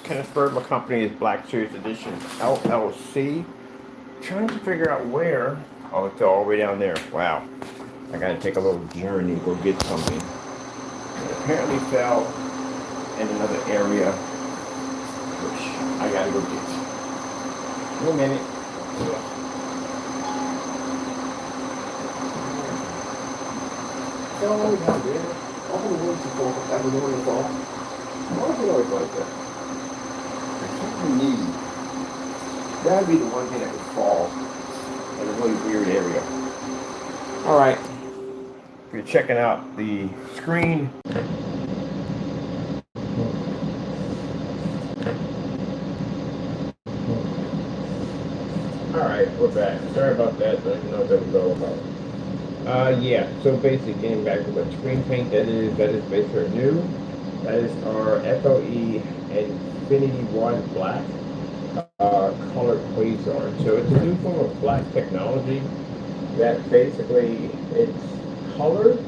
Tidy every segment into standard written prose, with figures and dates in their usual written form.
Kenneth Bird. My company is Black Series Edition LLC. Trying to figure out where. Oh, it's all the way down there. Wow. I gotta take a little journey to go get something. It apparently fell in another area, which I gotta go get. In a minute. It's all the way down there. All the woods are fall. That was already fall. Why is it always like that? There's something needy. That'd be the one thing that would fall in a really weird area. All right. If you're checking out the screen, all right, we're back. Sorry about that. I didn't know what that was all about. Yeah. So basically, getting back to what screen paint that is basically new. That is our FOE Infinity One Black colored Quasar. So it's a new form of black technology that basically it's colored,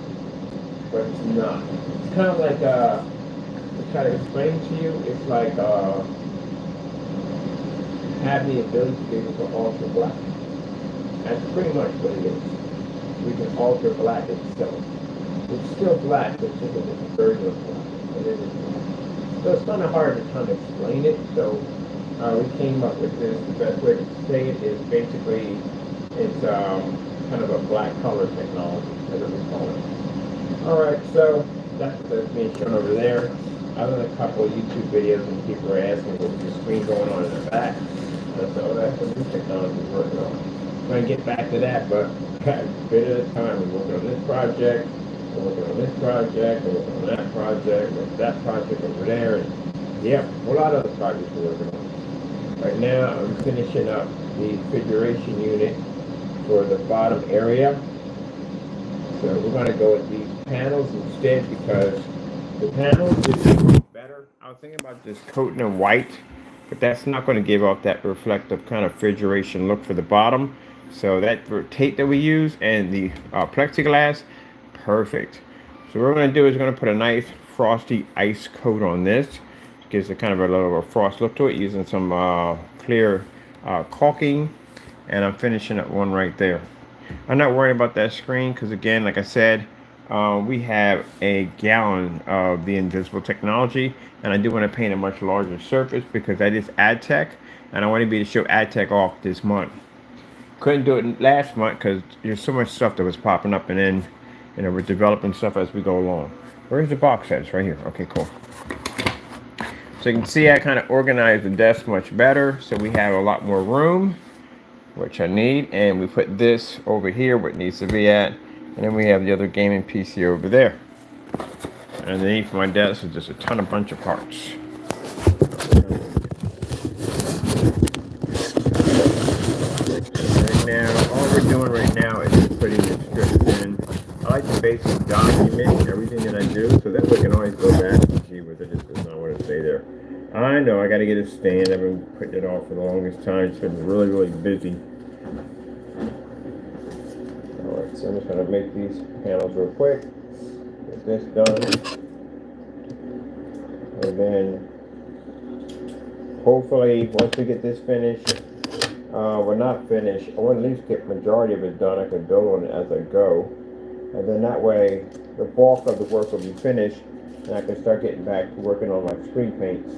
but it's not. It's kind of like to try to explain to you. It's like having the ability to be able to alter black. That's pretty much what it is. We can alter black itself. It's still black, but it's just a different version of black. So it's kind of hard to kind of explain it. So we came up with this. The best way to say it is basically it's kind of a black color technology, as we call it. All right, so that's being shown over there. I've done a couple of YouTube videos and people are asking what's the screen going on in the back. So that's what new technology is working on. I'm going to get back to that, but a bit at a time. We're working on this project, we're working on this project, we're working on that project, there's that project over there, and yeah, a whole lot of other projects we're working on. Right now, I'm finishing up the refrigeration unit for the bottom area. So we're going to go with these panels instead because the panels is better. I was thinking about just coating them white, but that's not going to give off that reflective kind of refrigeration look for the bottom. So that tape that we use and the plexiglass, perfect. So what we're going to do is we're going to put a nice frosty ice coat on this. Gives it kind of a little frost look to it using some clear caulking. And I'm finishing up one right there. I'm not worried about that screen because again, like I said, we have a gallon of the invisible technology, and I do want to paint a much larger surface because that is AdTech, and I want to be able to show AdTech off this month. Couldn't do it last month because there's so much stuff that was popping up, and then we're developing stuff as we go along. Where's the box at? It's right here. Okay, cool. So you can see I kind of organized the desk much better, so we have a lot more room, which I need, and we put this over here where it needs to be at, and then we have the other gaming PC over there. And underneath my desk is just a ton of bunch of parts. Right now, all we're doing right now is just putting the strips in. I like to basically document everything that I do, so that way I can always go back and see whether it just does not want to stay there. I know I got to get a stand. I've been putting it off for the longest time. It's been really, really busy. Alright, so I'm just going to make these panels real quick. Get this done. And then, hopefully, once we get this finished, we're not finished. I want to at least get majority of it done. I can build on it as I go. And then that way, the bulk of the work will be finished, and I can start getting back to working on my screen paints.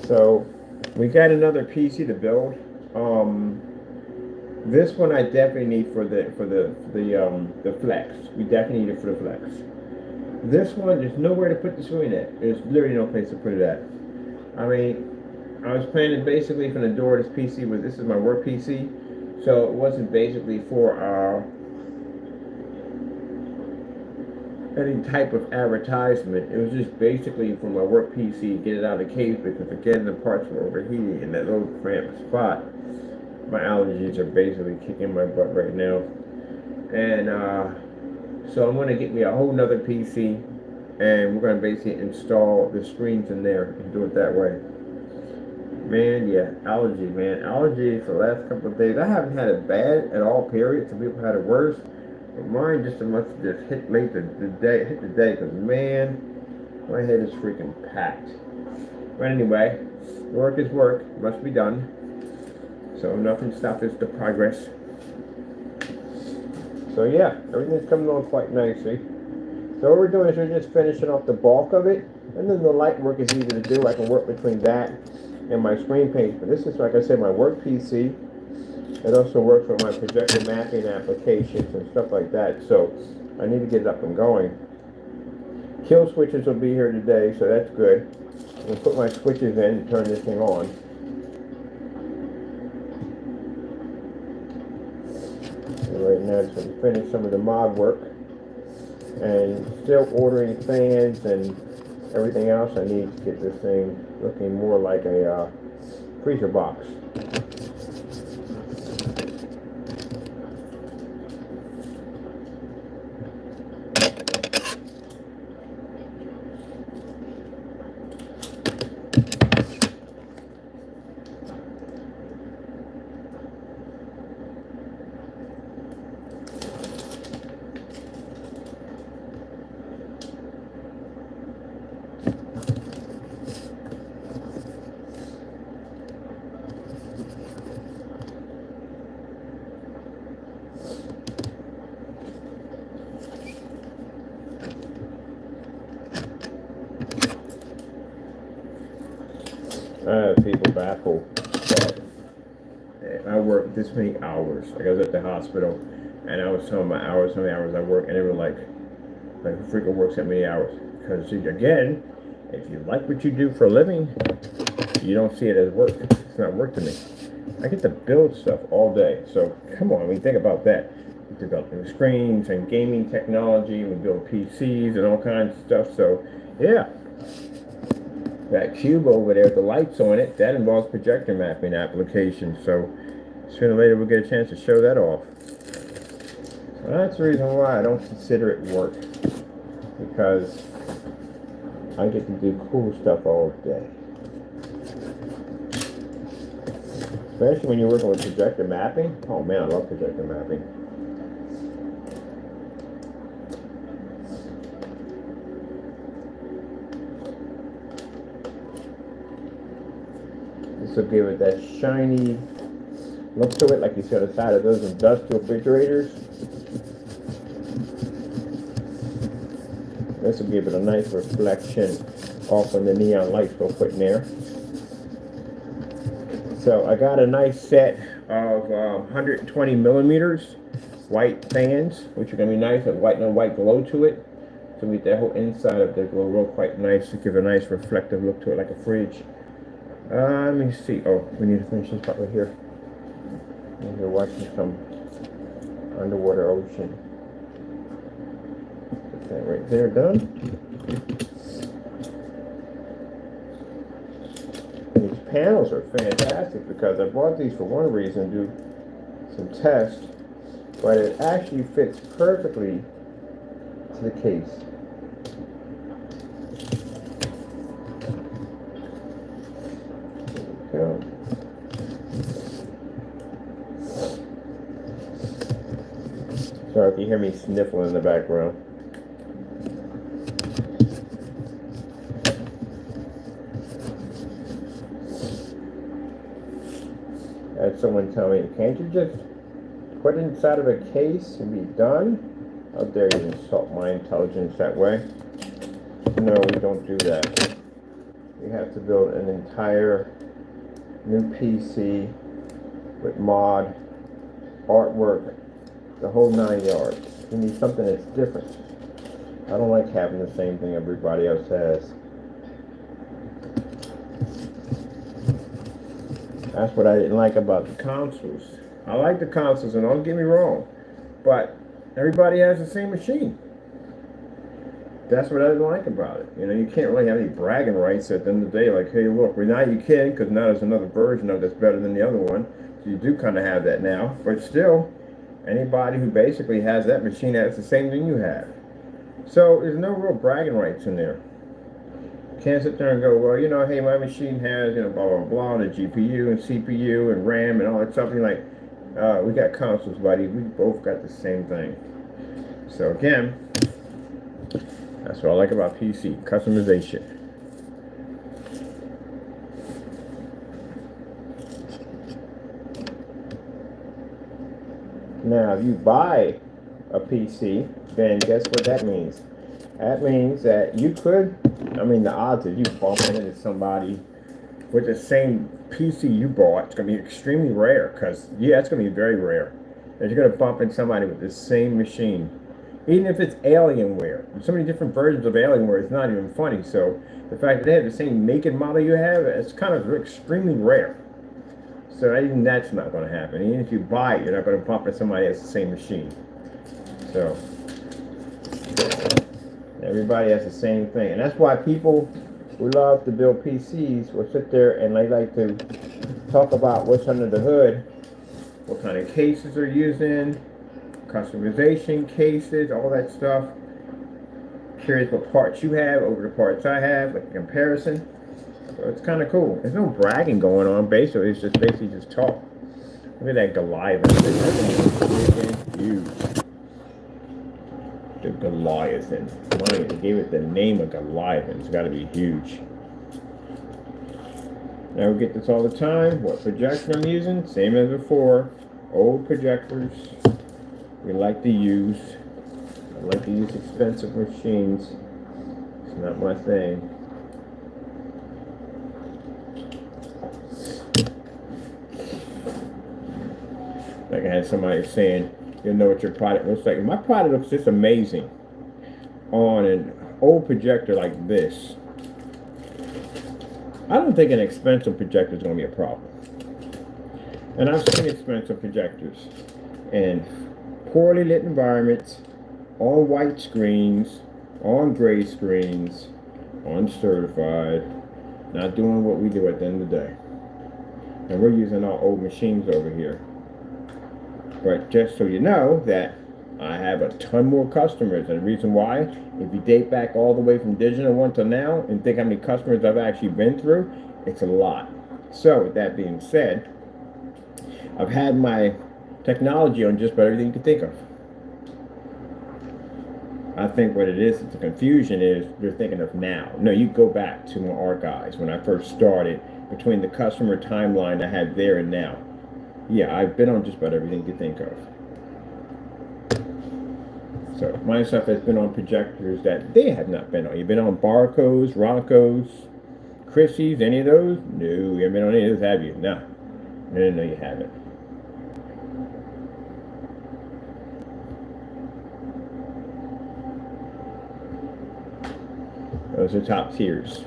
So we got another PC to build. This one I definitely need for the flex. We definitely need it for the flex. This one, there's nowhere to put the screen at. There's literally no place to put it at. I mean, I was planning basically from the door. This is my work PC, so it wasn't basically for any type of advertisement. It was just basically for my work PC, get it out of the case because again the parts were overheating in that little cramped spot. My allergies are basically kicking my butt right now, and so I'm gonna get me a whole nother PC, and we're gonna basically install the screens in there and do it that way. Man, yeah, allergy, man. Allergy for the last couple of days. I haven't had it bad at all, period. Some people had it worse. But mine just must have just hit late the day, hit the day, because man, my head is freaking packed. But anyway, work is work, must be done. So nothing stops the progress. So yeah, everything's coming along quite nicely. So what we're doing is we're just finishing off the bulk of it, and then the light work is easy to do. I can work between that and my screen page. But this is, like I said, my work PC. It also works for my projector mapping applications and stuff like that. So I need to get it up and going. Kill switches will be here today, so that's good. I'm gonna put my switches in and turn this thing on. And right now, just gonna finish some of the mod work, and still ordering fans and everything else I need to get this thing looking more like a freezer box. People baffled that I work this many hours. Like I was at the hospital, and I was telling my hours, how many hours I work, and they were like who freaking works that many hours? Because again, if you like what you do for a living, you don't see it as work. It's not work to me. I get to build stuff all day. So come on, think about that. We're developing screens and gaming technology. We build PCs and all kinds of stuff. So yeah. That cube over there with the lights on it, that involves projector mapping applications. So sooner or later we'll get a chance to show that off. So that's the reason why I don't consider it work. Because I get to do cool stuff all day. Especially when you're working with projector mapping. Oh man, I love projector mapping. This will give it that shiny look to it, like you see on the side of those industrial refrigerators. This will give it a nice reflection off of the neon lights we'll put in there. So I got a nice set of 120 millimeters white fans, which are going to be nice with white and white glow to it. To make that whole inside of the glow real quite nice, to give a nice reflective look to it, like a fridge. Let me see. Oh, we need to finish this part right here. And we're watching some underwater ocean. Put that right there, done. And these panels are fantastic because I bought these for one reason, do some tests, but it actually fits perfectly to the case. Go. Sorry if you hear me sniffling in the background. I had someone tell me, can't you just put it inside of a case and be done? How dare you insult my intelligence that way? No, we don't do that. We have to build an entire new PC with mod, artwork, the whole 9 yards. We need something that's different. I don't like having the same thing everybody else has. That's what I didn't like about the consoles. I like the consoles, and don't get me wrong, but everybody has the same machine. That's what I didn't like about it. You know, you can't really have any bragging rights at the end of the day, like, hey, look, well, now you can, because now there's another version of that's better than the other one. So you do kind of have that now. But still, anybody who basically has that machine has the same thing you have. So there's no real bragging rights in there. Can't sit there and go, well, hey, my machine has, blah, blah, blah, the GPU and CPU and RAM and all that stuff. You're like, we got consoles, buddy. We both got the same thing. So again, that's what I like about PC, customization. Now, if you buy a PC, then guess what that means? That means that you could, the odds of you bumping into somebody with the same PC you bought, it's going to be extremely rare, because, it's going to be very rare. That you're going to bump into somebody with the same machine. Even if it's Alienware. There's so many different versions of Alienware, it's not even funny. So the fact that they have the same make and model you have, it's kind of extremely rare. So even that's not going to happen. Even if you buy it, you're not going to bump into somebody that has the same machine. So everybody has the same thing. And that's why people who love to build PCs will sit there and they like to talk about what's under the hood, what kind of cases they're using, customization cases, all that stuff. Curious what parts you have over the parts I have, like a comparison. So it's kind of cool. There's no bragging going on, basically. It's just basically just talk. Look at that Goliath. That's huge. The Goliathan. They gave it the name of Goliathan. It's got to be huge. Now we get this all the time. What projector I'm using? Same as before. Old projectors. We like to use. I like to use expensive machines. It's not my thing. Like I had somebody saying, you'll know what your product looks like. My product looks just amazing on an old projector like this. I don't think an expensive projector is going to be a problem. And I've seen expensive projectors in poorly lit environments, on white screens, on gray screens, uncertified, not doing what we do at the end of the day. And we're using our old machines over here. But just so you know that I have a ton more customers, and the reason why, if you date back all the way from Digital One to now and think how many customers I've actually been through, it's a lot. So with that being said, I've had my technology on just about everything you can think of. I think what it is, the confusion is you're thinking of now. No, you go back to my archives when I first started, between the customer timeline I had there and now. Yeah, I've been on just about everything you think of. So my stuff has been on projectors that they have not been on. You've been on Barcos, Roncos, Chrissy's, any of those? No, you haven't been on any of those, have you? No. No, you haven't. Those are top tiers.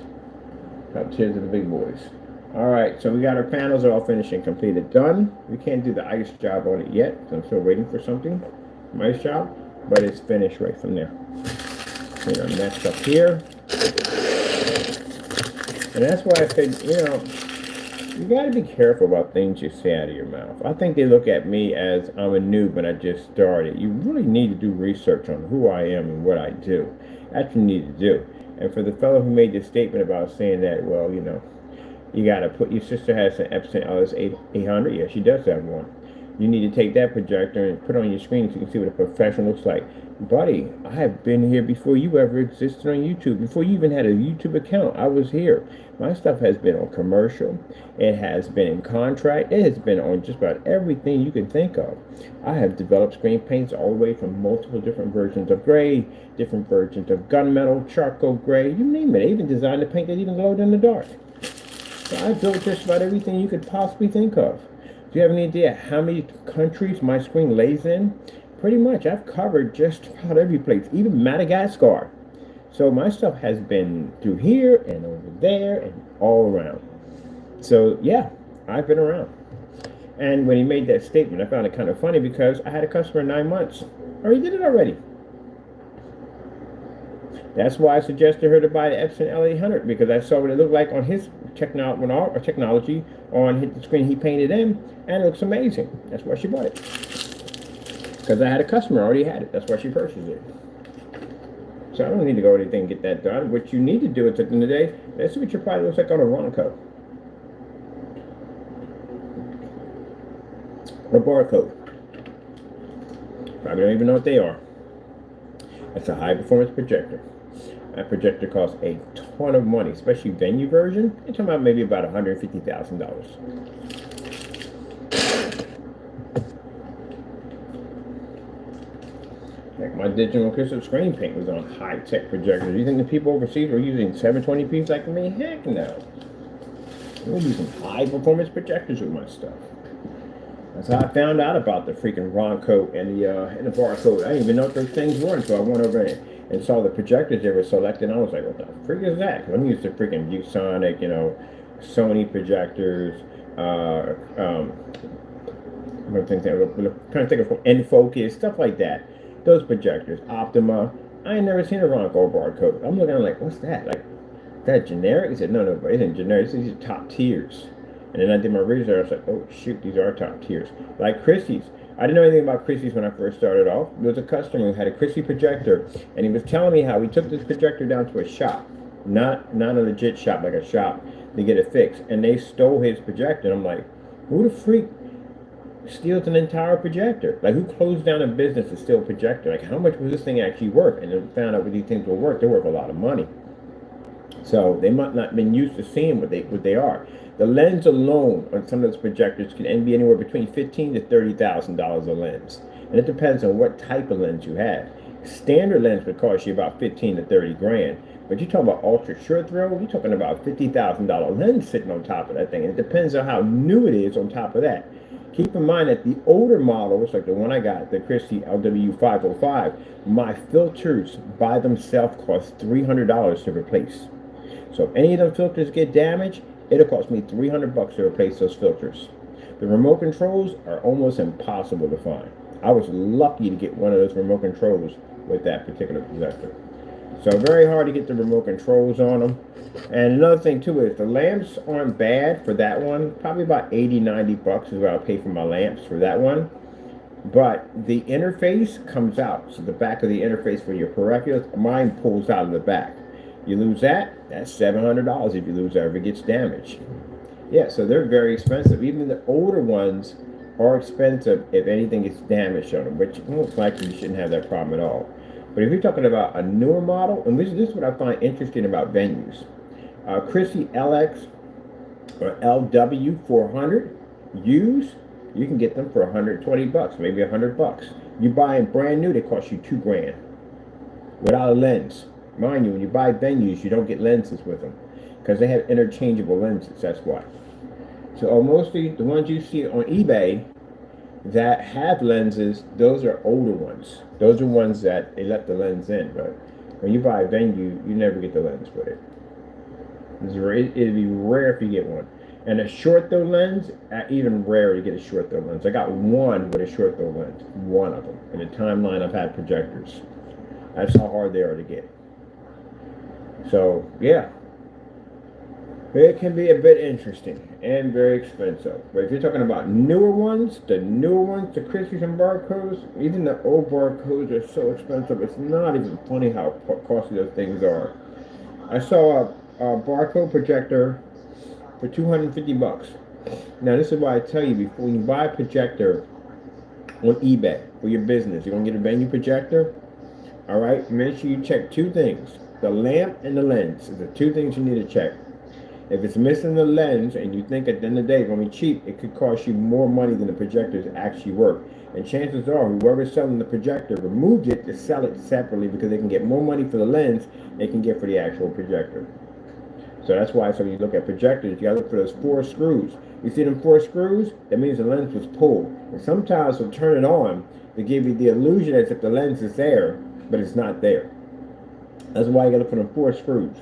Top tiers of the big boys. Alright, so we got our panels all finished and completed. Done. We can't do the ice job on it yet, so I'm still waiting for something. Ice job, but it's finished right from there. Next up here. And that's why I said, you got to be careful about things you say out of your mouth. I think they look at me as I'm a noob and I just started. You really need to do research on who I am and what I do. That's what you need to do. And for the fellow who made this statement about saying that, well, you got to put, your sister has an Epson LS800. Yeah, she does have one. You need to take that projector and put it on your screen so you can see what a professional looks like. Buddy, I have been here before you ever existed on YouTube. Before you even had a YouTube account, I was here. My stuff has been on commercial. It has been in contract. It has been on just about everything you can think of. I have developed screen paints all the way from multiple different versions of gray, different versions of gunmetal, charcoal gray, you name it. I even designed a paint that even glowed in the dark. So I built just about everything you could possibly think of. Do you have any idea how many countries my screen lays in? Pretty much, I've covered just about every place, even Madagascar. So my stuff has been through here and over there and all around. So yeah, I've been around. And when he made that statement, I found it kind of funny because I had a customer in 9 months. Or he did it already. That's why I suggested her to buy the Epson L800, because I saw what it looked like on his technology on the screen he painted in, and it looks amazing. That's why she bought it. Because I had a customer already had it. That's why she purchased it. So I don't need to go anything and get that done. What you need to do at the end of the day, that's what your product looks like on a Ronco. A barcode. Probably don't even know what they are. It's a high performance projector. That projector costs a ton of money, especially venue version. You're talking about maybe about $150,000. Like my digital crystal screen paint was on high-tech projectors. You think the people overseas were using 720p's like me? Heck no. We're using high-performance projectors with my stuff. That's how I found out about the freaking Ronco and the barcode. I didn't even know what those things were until I went over there and saw the projectors they were selecting. I was like, what the freak is that? I'm used to freaking ViewSonic, Sony projectors. I'm trying to think of N-Focus, stuff like that. Those projectors, Optima. I ain't never seen a Ronco barcode. I'm looking at it like, what's that? Like, is that generic? He said, no, it isn't generic. These are top tiers. And then I did my research. I was like, oh, shoot, these are top tiers. Like Christie's. I didn't know anything about Christie's when I first started off. There was a customer who had a Christie projector, and he was telling me how he took this projector down to a shop. Not a legit shop, like a shop, to get it fixed. And they stole his projector. And I'm like, who the freak steals an entire projector? Like, who closed down a business to steal a projector? Like, how much was this thing actually worth? And then found out what these things will worth. They're worth a lot of money. So they might not have been used to seeing what they are. The lens alone on some of those projectors can be anywhere between $15,000 to $30,000 a lens, and it depends on what type of lens you have. Standard lens would cost you about 15 to 30 grand, but you're talking about ultra short throw, you're talking about $50,000 lens sitting on top of that thing, and it depends on how new it is on top of that. Keep in mind that the older models, like the one I got, the Christie LW505, my filters by themselves cost $300 to replace. So if any of them filters get damaged, it'll cost me $300 to replace those filters. The remote controls are almost impossible to find. I was lucky to get one of those remote controls with that particular projector. So very hard to get the remote controls on them. And another thing too is the lamps aren't bad for that one. Probably about $80-90 is what I'll pay for my lamps for that one. But the interface comes out. So the back of the interface for your peripherals, mine pulls out of the back. You lose that, that's $700 if you lose that, if it gets damaged. Yeah, so they're very expensive. Even the older ones are expensive if anything gets damaged on them, which most likely you shouldn't have that problem at all. But if you're talking about a newer model, and this is what I find interesting about venues. Christie LX or LW400 used, you can get them for $120, maybe $100. You buy them brand new, they cost you $2 grand without a lens. Mind you, when you buy venues, you don't get lenses with them because they have interchangeable lenses. That's why. So mostly the ones you see on eBay that have lenses, those are older ones. Those are ones that they let the lens in. But when you buy a venue, you never get the lens with it. It'd be rare if you get one. And a short throw lens, even rarer to get a short throw lens. I got one with a short throw lens, one of them. In the timeline I've had projectors. That's how hard they are to get. So, yeah, it can be a bit interesting and very expensive. But if you're talking about newer ones, the Christies and barcodes, even the old barcodes are so expensive, it's not even funny how costly those things are. I saw a barcode projector for $250. Now, this is why I tell you, before you buy a projector on eBay for your business, you're going to get a venue projector, all right? Make sure you check two things. The lamp and the lens are the two things you need to check. If it's missing the lens and you think at the end of the day it's going to be cheap, it could cost you more money than the projector is actually worth. And chances are whoever's selling the projector removed it to sell it separately because they can get more money for the lens than they can get for the actual projector. So that's why, so when you look at projectors, you got to look for those 4 screws. You see them 4 screws? That means the lens was pulled. And sometimes they'll turn it on to give you the illusion as if the lens is there, but it's not there. That's why you got to put on 4 screws.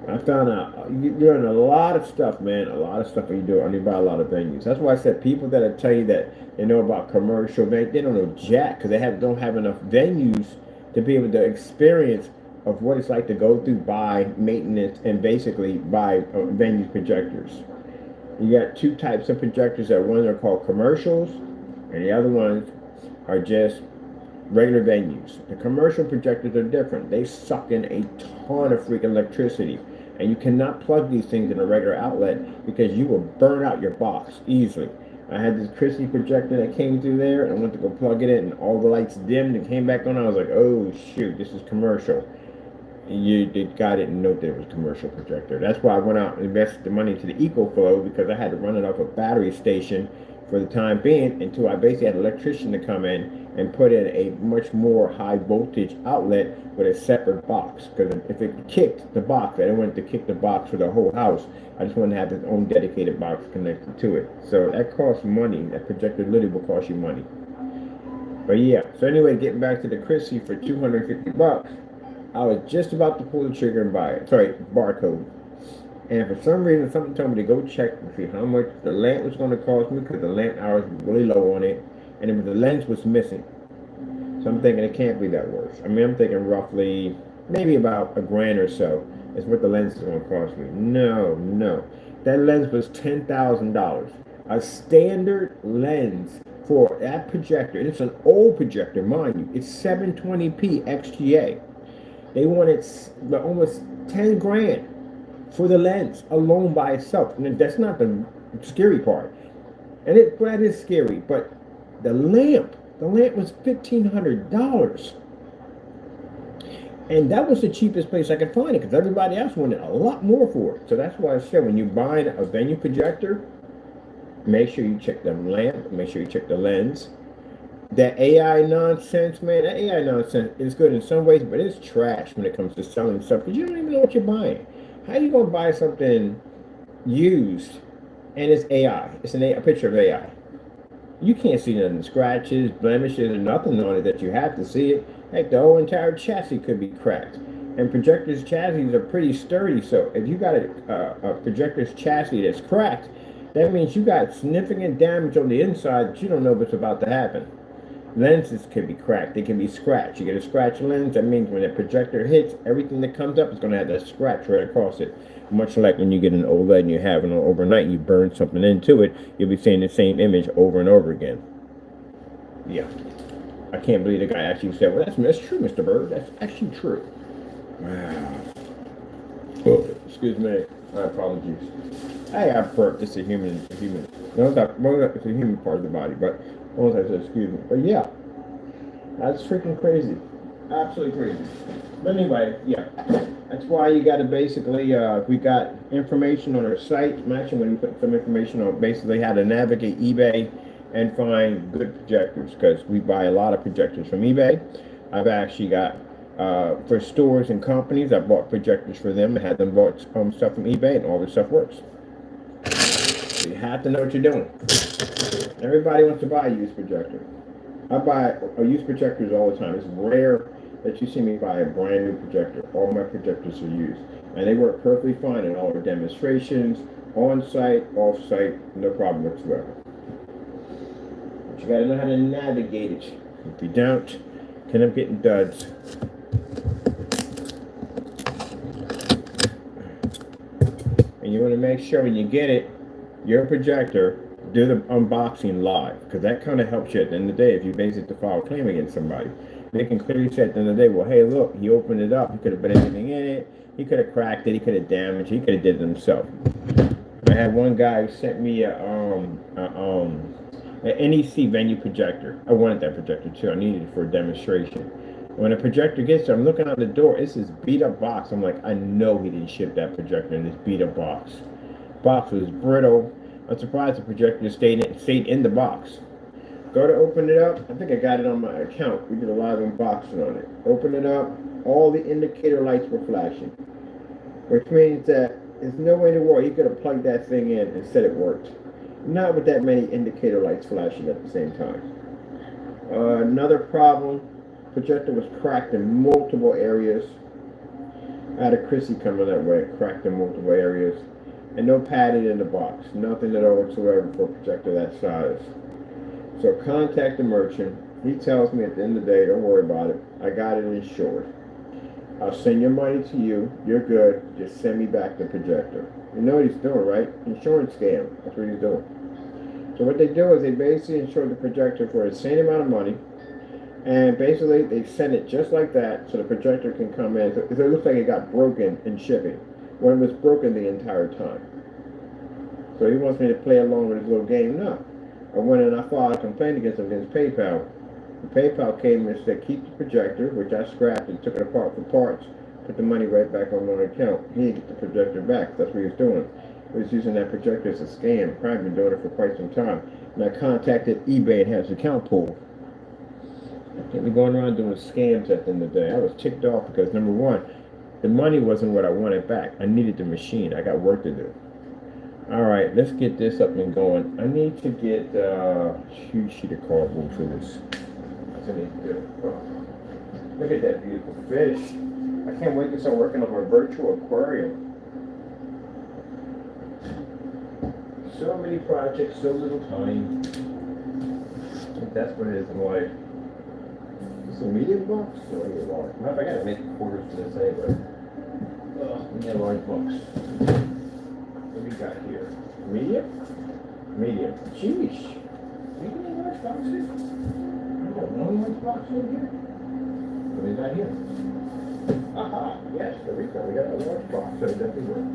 I found out you learn a lot of stuff, man. A lot of stuff when you do it. You buy a lot of venues. That's why I said people that tell you that they know about commercial venues, they don't know jack because they don't have enough venues to be able to experience of what it's like to go through, buy maintenance, and basically buy venue projectors. You got 2 types of projectors. That one are called commercials, and the other ones are just regular venues. The commercial projectors are different. They suck in a ton of freaking electricity. And you cannot plug these things in a regular outlet because you will burn out your box easily. I had this Christie projector that came through there, and I went to go plug it in, and all the lights dimmed and came back on. I was like, oh shoot, this is commercial. The guy didn't know that it was a commercial projector. That's why I went out and invested the money into the EcoFlow, because I had to run it off a battery station for the time being until I basically had an electrician to come in and put in a much more high voltage outlet with a separate box. Because if it kicked the box, I didn't want it to kick the box for the whole house. I just wanted to have its own dedicated box connected to it. So that costs money. That projector literally will cost you money. But yeah, so anyway, getting back to the Christie for $250. I was just about to pull the trigger and buy it. Sorry, barcode. And for some reason, something told me to go check and see how much the lamp was going to cost me, because the lamp hours were really low on it, and the lens was missing. So I'm thinking it can't be that worse. I mean, I'm thinking roughly maybe about $1,000 or so is what the lens is going to cost me. No. That lens was $10,000. A standard lens for that projector, and it's an old projector, mind you. It's 720p XGA. They wanted almost 10 grand for the lens alone by itself. And that's not the scary part. And that is scary. But the lamp was $1,500. And that was the cheapest place I could find it, because everybody else wanted a lot more for it. So that's why I said, when you're buying a venue projector, make sure you check the lamp, make sure you check the lens. That AI nonsense, man, that AI nonsense is good in some ways, but it's trash when it comes to selling stuff, because you don't even know what you're buying. How are you going to buy something used and it's AI? It's a picture of AI. You can't see none of the scratches, blemishes, or nothing on it that you have to see it. Heck, the whole entire chassis could be cracked. And projectors' chassis are pretty sturdy, so if you got a projector's chassis that's cracked, that means you got significant damage on the inside that you don't know what's about to happen. Lenses can be cracked. They can be scratched. You get a scratch lens, that means when the projector hits, everything that comes up is going to have that scratch right across it. Much like when you get an OLED and you have it on overnight and you burn something into it, you'll be seeing the same image over and over again. Yeah. I can't believe the guy actually said, well, that's true, Mr. Bird. That's actually true. Wow. Oh, excuse me. My apologies. I have burped. It's a human. No, it's a human part of the body, but once I said excuse me. But yeah, that's freaking crazy. Absolutely crazy. But anyway, yeah. That's why you got to basically, we got information on our site. I'm actually going to put some information on basically how to navigate eBay and find good projectors, because we buy a lot of projectors from eBay. I've actually got, for stores and companies, I bought projectors for them and had them bought stuff from eBay, and all this stuff works. So you have to know what you're doing. Everybody wants to buy a used projector. I buy used projectors all the time. It's rare that you see me buy a brand new projector. All my projectors are used, and they work perfectly fine in all our demonstrations, on-site, off-site, no problem whatsoever. But you gotta know how to navigate it. If you don't, end up getting duds. And you want to make sure when you get it, your projector, do the unboxing live, because that kind of helps you at the end of the day if you basically file a claim against somebody. They can clearly say at the end of the day, well, hey, look, he opened it up. He could have put anything in it. He could have cracked it. He could have damaged it. He could have did it himself. I had one guy who sent me an NEC venue projector. I wanted that projector too. I needed it for a demonstration. When a projector gets there, I'm looking out the door. It's this beat up box. I'm like, I know he didn't ship that projector in this beat up box. Box was brittle. I'm surprised the projector stayed in the box. Go to open it up. I think I got it on my account. We did a live unboxing on it. Open it up. All the indicator lights were flashing, which means that there's no way in the world you could have plugged that thing in and said it worked. Not with that many indicator lights flashing at the same time. Another problem, projector was cracked in multiple areas. I had a Chrissy coming that way, cracked in multiple areas. And no padding in the box. Nothing at all whatsoever for a projector that size. So contact the merchant. He tells me at the end of the day, don't worry about it. I got it insured. I'll send your money to you. You're good. Just send me back the projector. You know what he's doing, right? Insurance scam. That's what he's doing. So what they do is they basically insure the projector for the same amount of money. And basically, they sent it just like that, so the projector can come in. So it looks like it got broken in shipping, when it was broken the entire time. So he wants me to play along with his little game. No. I went and I filed a complaint against him against PayPal. The PayPal came and said, keep the projector, which I scrapped and took it apart for parts, put the money right back on my account. He didn't get the projector back. That's what he was doing. He was using that projector as a scam. Probably been doing it for quite some time. And I contacted eBay and had his account pulled. We're going around doing scams at the end of the day. I was ticked off because, number one, the money wasn't what I wanted back. I needed the machine. I got work to do. All right, let's get this up and going. I need to get a huge sheet of cardboard for this. That's what I need to do. Oh, look at that beautiful fish. I can't wait to start working on my virtual aquarium. So many projects, so little time. I think that's what it is in life. It's a medium box? No, I need a large. Matter of fact, I gotta make quarters for this anyway. We need a large box. What do we got here? Medium? Medium. Sheesh. Medium and large box here? I got one large box over here. What do we got here? Aha! Yes, there we go. We got a large box, so it definitely works.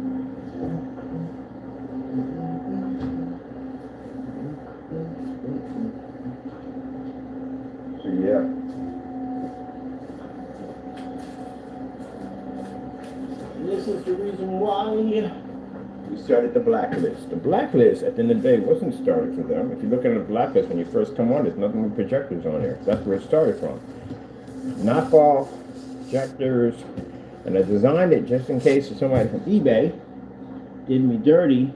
So yeah. This is the reason why we started the blacklist. The blacklist, at the end of the day, wasn't started for them. If you look at the blacklist when you first come on, there's nothing with projectors on there. That's where it started from. Knockoff projectors, and I designed it just in case somebody from eBay did me dirty.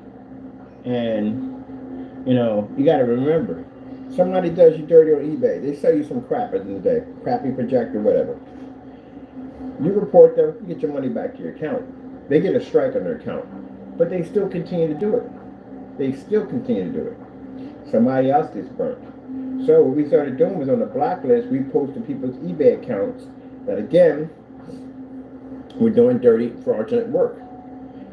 And you know, you got to remember, somebody does you dirty on eBay. They sell you some crap at the end of the day, crappy projector, whatever. You report them, you get your money back to your account. They get a strike on their account, but they still continue to do it. They still continue to do it. Somebody else gets burnt. So what we started doing was on the blacklist, we posted people's eBay accounts that, again, were doing dirty, fraudulent work.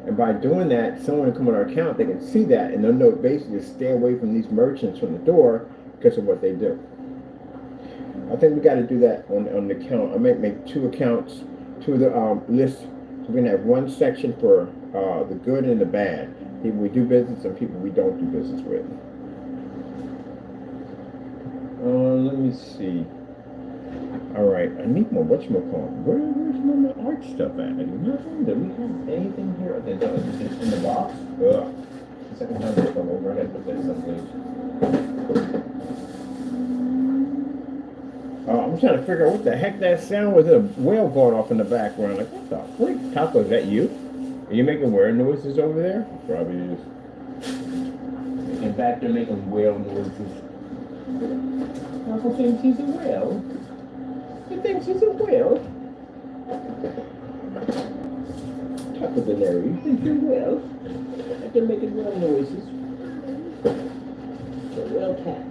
And by doing that, someone will come on our account, they can see that, and they'll know basically to stay away from these merchants from the door because of what they do. I think we got to do that on the account. I might make 2 accounts, 2 of the lists. So we're going to have one section for the good and the bad. People we do business and people we don't do business with. Let me see. All right, I need more. Whatchamacallit? Where's my art stuff at? Nothing. Do we have anything here? It's in the box? Ugh. The second time I come over, I had to put that someplace. I'm trying to figure out what the heck that sound was. A whale going off in the background. Like, what the freak? Taco, is that you? Are you making whale noises over there? Probably is. In fact, they're making whale noises. Taco thinks he's a whale. He thinks he's a whale. Taco Denary, you think you're a whale? I can make whale noises. The whale cat.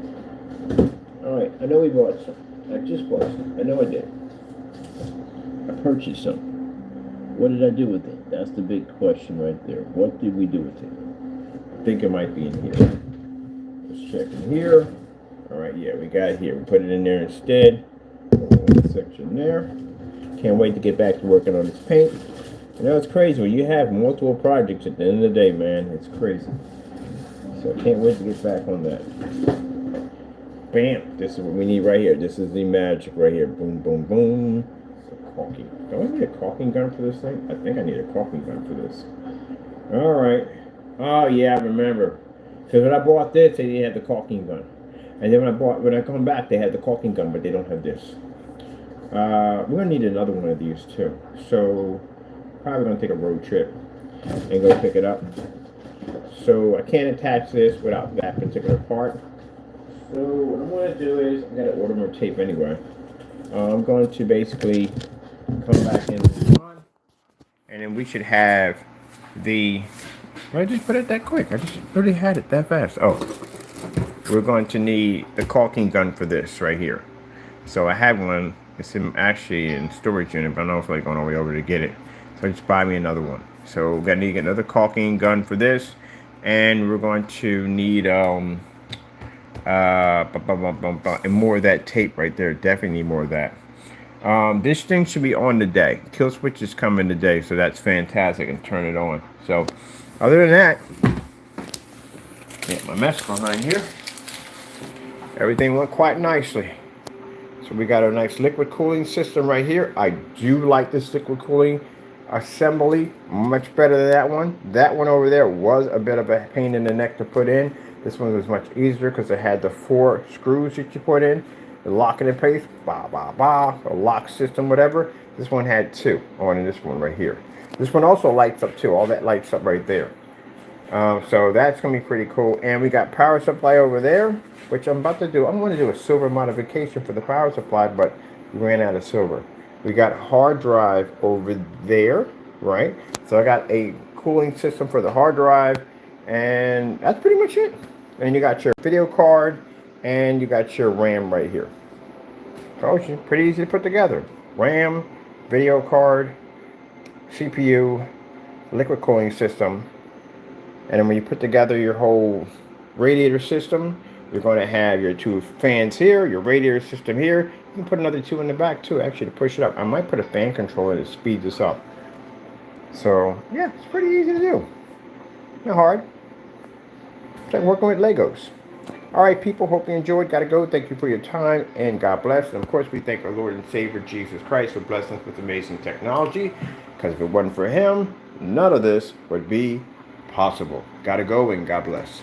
Alright, I know we bought some. I just bought some. I know I did. I purchased some. What did I do with it? That's the big question right there. What did we do with it? I think it might be in here. Let's check in here. Alright, yeah, we got it here. We put it in there instead. Section there. Can't wait to get back to working on this paint. You know, it's crazy when you have multiple projects at the end of the day, man. It's crazy. So I can't wait to get back on that. Bam! This is what we need right here. This is the magic right here. Boom, boom, boom. Caulking. Do I need a caulking gun for this thing? I think I need a caulking gun for this. Alright. Oh yeah, I remember. Because when I bought this, they didn't have the caulking gun. And then when I come back, they had the caulking gun, but they don't have this. We're gonna need another one of these too. So probably gonna take a road trip and go pick it up. So I can't attach this without that particular part. So what I'm gonna do is, I gotta order more tape anyway. I'm going to basically come back in on, and then we should have the. Why did I just put it that quick? I just already had it that fast. Oh, we're going to need the caulking gun for this right here. So I have one. It's actually in storage unit, but I don't know if I'm going all the way over to get it. So just buy me another one. So we're gonna need another caulking gun for this, and we're going to need And more of that tape right there. Definitely need more of that. This thing should be on today. Kill switch is coming today, so that's fantastic. And turn it on. So, other than that, get my mess behind here. Everything went quite nicely. So we got a nice liquid cooling system right here. I do like this liquid cooling assembly much better than that one. That one over there was a bit of a pain in the neck to put in. This one was much easier because it had the 4 screws that you put in, the lock it in place, a lock system, whatever. This one had 2 on this one right here. This one also lights up too. All that lights up right there. So that's going to be pretty cool. And we got power supply over there, which I'm about to do. I'm going to do a silver modification for the power supply, but we ran out of silver. We got hard drive over there, right? So I got a cooling system for the hard drive, and that's pretty much it. And you got your video card, and you got your RAM right here. So it's pretty easy to put together. RAM, video card, CPU, liquid cooling system. And then when you put together your whole radiator system, you're going to have your 2 fans here, your radiator system here. You can put another 2 in the back too, actually, to push it up. I might put a fan controller that speeds this up. So, yeah, it's pretty easy to do. Not hard. It's like working with Legos. All right, people, hope you enjoyed. Got to go. Thank you for your time, and God bless. And, of course, we thank our Lord and Savior, Jesus Christ, for blessing us with amazing technology. Because if it wasn't for Him, none of this would be possible. Gotta go, and God bless.